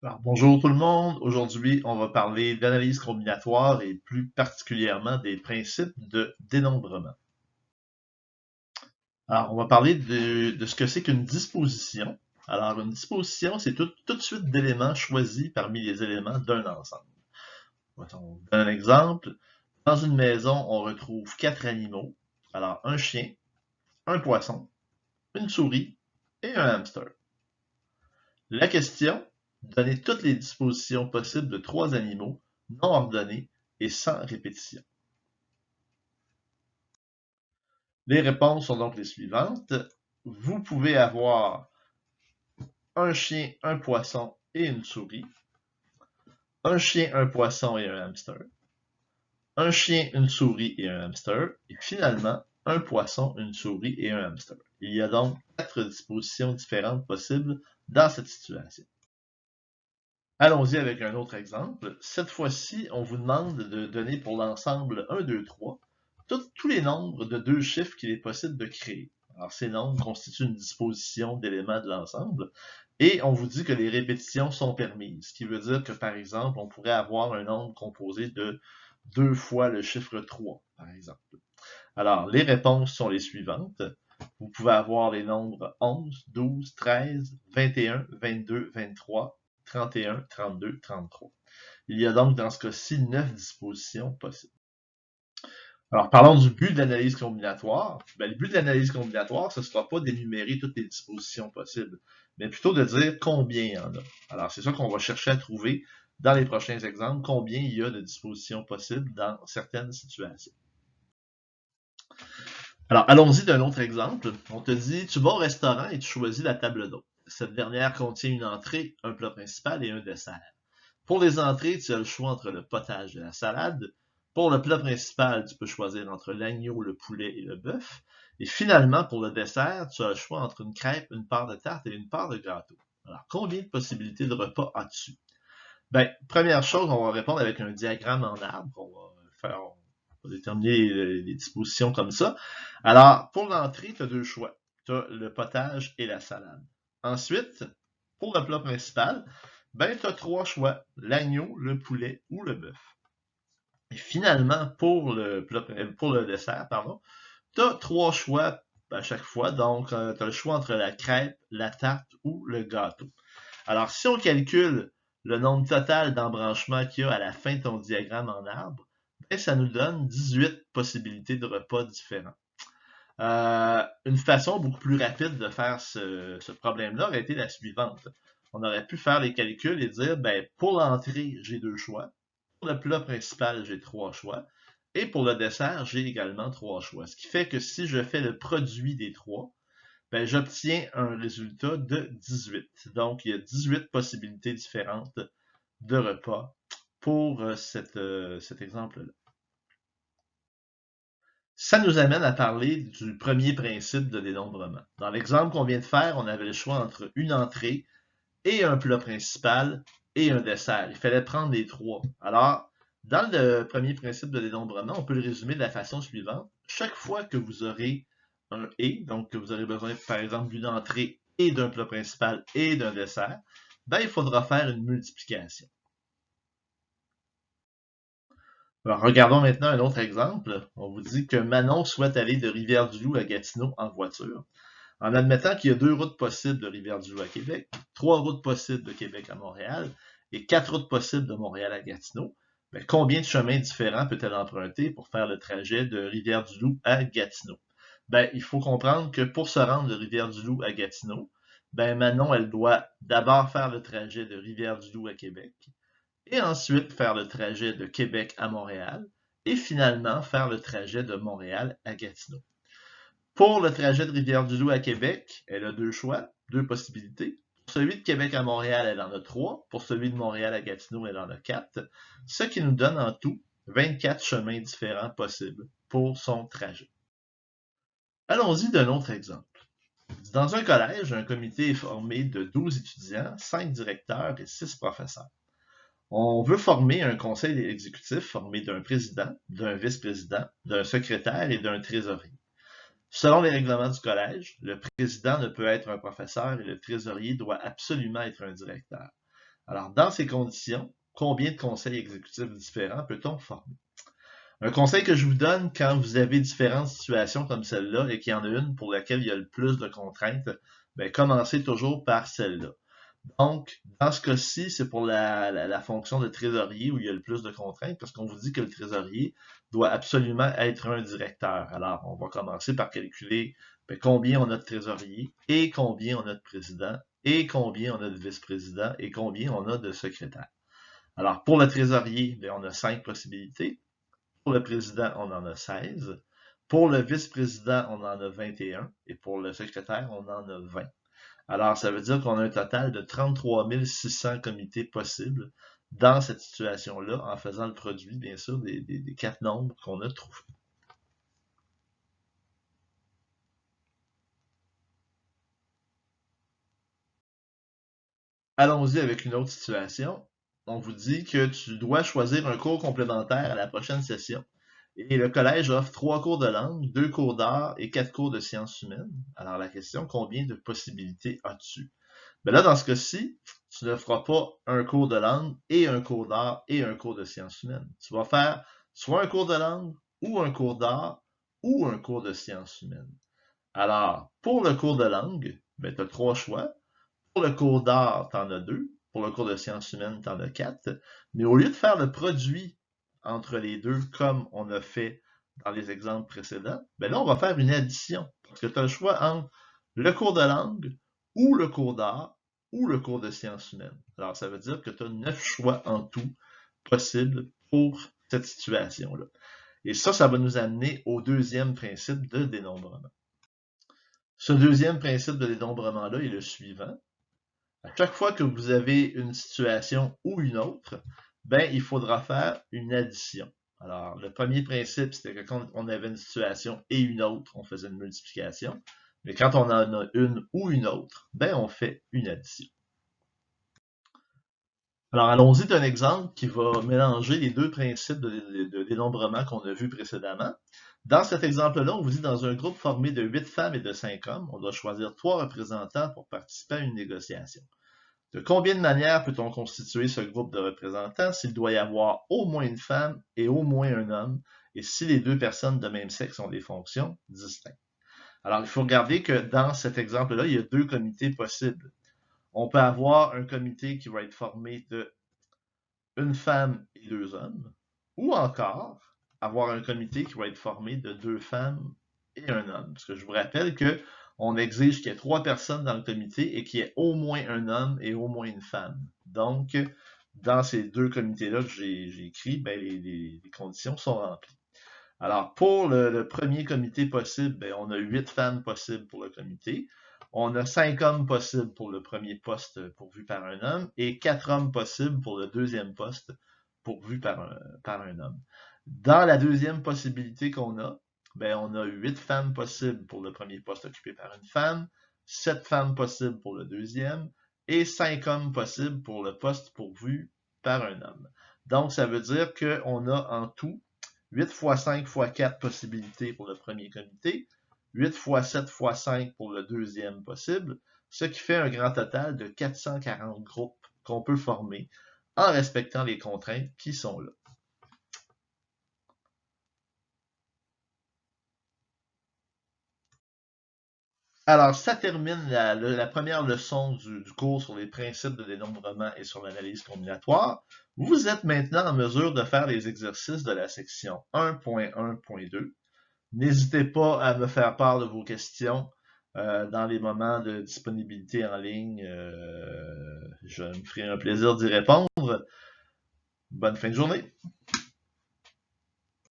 Alors, bonjour tout le monde. Aujourd'hui, on va parler d'analyse combinatoire et plus particulièrement des principes de dénombrement. Alors, on va parler de ce que c'est qu'une disposition. Alors, une disposition, c'est tout de suite d'éléments choisis parmi les éléments d'un ensemble. On donne un exemple. Dans une maison, on retrouve 4 animaux. Alors, un chien, un poisson, une souris et un hamster. La question, donner toutes les dispositions possibles de 3 animaux non ordonnés et sans répétition. Les réponses sont donc les suivantes. Vous pouvez avoir un chien, un poisson et une souris, un chien, un poisson et un hamster, un chien, une souris et un hamster, et finalement, un poisson, une souris et un hamster. Il y a donc 4 dispositions différentes possibles dans cette situation. Allons-y avec un autre exemple. Cette fois-ci, on vous demande de donner pour l'ensemble 1, 2, 3 tous les nombres de 2 chiffres qu'il est possible de créer. Alors, ces nombres constituent une disposition d'éléments de l'ensemble et on vous dit que les répétitions sont permises, ce qui veut dire que, par exemple, on pourrait avoir un nombre composé de 2 fois le chiffre 3, par exemple. Alors, les réponses sont les suivantes. Vous pouvez avoir les nombres 11, 12, 13, 21, 22, 23, 31, 32, 33. Il y a donc dans ce cas-ci 9 dispositions possibles. Alors, parlons du but de l'analyse combinatoire. Le but de l'analyse combinatoire, ce ne sera pas d'énumérer toutes les dispositions possibles, mais plutôt de dire combien il y en a. Alors, c'est ça qu'on va chercher à trouver dans les prochains exemples, combien il y a de dispositions possibles dans certaines situations. Alors, allons-y d'un autre exemple. On te dit, tu vas au restaurant et tu choisis la table d'hôte. Cette dernière contient une entrée, un plat principal et un dessert. Pour les entrées, tu as le choix entre le potage et la salade. Pour le plat principal, tu peux choisir entre l'agneau, le poulet et le bœuf. Et finalement, pour le dessert, tu as le choix entre une crêpe, une part de tarte et une part de gâteau. Alors, combien de possibilités de repas as-tu? Première chose, on va répondre avec un diagramme en arbre. On va déterminer les dispositions comme ça. Alors, pour l'entrée, tu as 2 choix. Tu as le potage et la salade. Ensuite, pour le plat principal, tu as 3 choix. L'agneau, le poulet ou le bœuf. Et finalement, pour le dessert, tu as 3 choix à chaque fois. Donc, tu as le choix entre la crêpe, la tarte ou le gâteau. Alors, si on calcule le nombre total d'embranchements qu'il y a à la fin de ton diagramme en arbre, ça nous donne 18 possibilités de repas différents. Une façon beaucoup plus rapide de faire ce problème-là aurait été la suivante. On aurait pu faire les calculs et dire, pour l'entrée, j'ai 2 choix. Pour le plat principal, j'ai 3 choix. Et pour le dessert, j'ai également 3 choix. Ce qui fait que si je fais le produit des 3, j'obtiens un résultat de 18. Donc, il y a 18 possibilités différentes de repas pour cet exemple-là. Ça nous amène à parler du premier principe de dénombrement. Dans l'exemple qu'on vient de faire, on avait le choix entre une entrée et un plat principal et un dessert. Il fallait prendre les 3. Alors, dans le premier principe de dénombrement, on peut le résumer de la façon suivante. Chaque fois que vous aurez un et, donc que vous aurez besoin, par exemple, d'une entrée et d'un plat principal et d'un dessert, il faudra faire une multiplication. Alors, regardons maintenant un autre exemple. On vous dit que Manon souhaite aller de Rivière-du-Loup à Gatineau en voiture. En admettant qu'il y a 2 routes possibles de Rivière-du-Loup à Québec, 3 routes possibles de Québec à Montréal et 4 routes possibles de Montréal à Gatineau, combien de chemins différents peut-elle emprunter pour faire le trajet de Rivière-du-Loup à Gatineau? Il faut comprendre que pour se rendre de Rivière-du-Loup à Gatineau, Manon, elle doit d'abord faire le trajet de Rivière-du-Loup à Québec et ensuite faire le trajet de Québec à Montréal et finalement faire le trajet de Montréal à Gatineau. Pour le trajet de Rivière-du-Loup à Québec, elle a 2 choix, 2 possibilités. Pour celui de Québec à Montréal, elle en a 3. Pour celui de Montréal à Gatineau, elle en a 4. Ce qui nous donne en tout 24 chemins différents possibles pour son trajet. Allons-y d'un autre exemple. Dans un collège, un comité est formé de 12 étudiants, 5 directeurs et 6 professeurs. On veut former un conseil exécutif formé d'un président, d'un vice-président, d'un secrétaire et d'un trésorier. Selon les règlements du collège, le président ne peut être un professeur et le trésorier doit absolument être un directeur. Alors, dans ces conditions, combien de conseils exécutifs différents peut-on former? Un conseil que je vous donne quand vous avez différentes situations comme celle-là et qu'il y en a une pour laquelle il y a le plus de contraintes, ben, commencez toujours par celle-là. Donc, dans ce cas-ci, c'est pour la fonction de trésorier où il y a le plus de contraintes parce qu'on vous dit que le trésorier doit absolument être un directeur. Alors, on va commencer par calculer ben, combien on a de trésoriers et combien on a de présidents et combien on a de vice-présidents et combien on a de secrétaires. Alors, pour le trésorier, ben, on a 5 possibilités. Pour le président, on en a 16. Pour le vice-président, on en a 21. Et pour le secrétaire, on en a 20. Alors, ça veut dire qu'on a un total de 33 600 comités possibles dans cette situation-là, en faisant le produit, bien sûr, des 4 nombres qu'on a trouvés. Allons-y avec une autre situation. On vous dit que tu dois choisir un cours complémentaire à la prochaine session. Et le collège offre 3 cours de langue, 2 cours d'art et 4 cours de sciences humaines. Alors la question, combien de possibilités as-tu? Ben là, dans ce cas-ci, tu ne feras pas un cours de langue et un cours d'art et un cours de sciences humaines. Tu vas faire soit un cours de langue ou un cours d'art ou un cours de sciences humaines. Alors, pour le cours de langue, ben, tu as 3 choix. Pour le cours d'art, tu en as 2. Pour le cours de sciences humaines, tu en as 4. Mais au lieu de faire le produit entre les deux, comme on a fait dans les exemples précédents, ben là, on va faire une addition. Parce que tu as le choix entre le cours de langue ou le cours d'art ou le cours de sciences humaines. Alors, ça veut dire que tu as 9 choix en tout possibles pour cette situation-là. Et ça va nous amener au deuxième principe de dénombrement. Ce deuxième principe de dénombrement-là est le suivant. À chaque fois que vous avez une situation ou une autre, ben, il faudra faire une addition. Alors, le premier principe, c'était que quand on avait une situation et une autre, on faisait une multiplication. Mais quand on en a une ou une autre, ben, on fait une addition. Alors, allons-y d'un exemple qui va mélanger les deux principes de dénombrement qu'on a vus précédemment. Dans cet exemple-là, on vous dit dans un groupe formé de 8 femmes et de 5 hommes, on doit choisir 3 représentants pour participer à une négociation. De combien de manières peut-on constituer ce groupe de représentants s'il doit y avoir au moins une femme et au moins un homme, et si les deux personnes de même sexe ont des fonctions distinctes? Alors, il faut regarder que dans cet exemple-là, il y a 2 comités possibles. On peut avoir un comité qui va être formé de une femme et 2 hommes, ou encore avoir un comité qui va être formé de 2 femmes et un homme. Parce que je vous rappelle que on exige qu'il y ait 3 personnes dans le comité et qu'il y ait au moins un homme et au moins une femme. Donc, dans ces 2 comités-là que j'ai écrits, ben, les conditions sont remplies. Alors, pour le premier comité possible, ben, on a 8 femmes possibles pour le comité. On a 5 hommes possibles pour le premier poste pourvu par un homme et 4 hommes possibles pour le deuxième poste pourvu par un homme. Dans la deuxième possibilité qu'on a, ben, on a 8 femmes possibles pour le premier poste occupé par une femme, 7 femmes possibles pour le deuxième et 5 hommes possibles pour le poste pourvu par un homme. Donc, ça veut dire qu'on a en tout 8 fois 5 fois 4 possibilités pour le premier comité, 8 fois 7 fois 5 pour le deuxième possible, ce qui fait un grand total de 440 groupes qu'on peut former en respectant les contraintes qui sont là. Alors, ça termine la première leçon du cours sur les principes de dénombrement et sur l'analyse combinatoire. Vous êtes maintenant en mesure de faire les exercices de la section 1.1.2. N'hésitez pas à me faire part de vos questions dans les moments de disponibilité en ligne. Je me ferai un plaisir d'y répondre. Bonne fin de journée.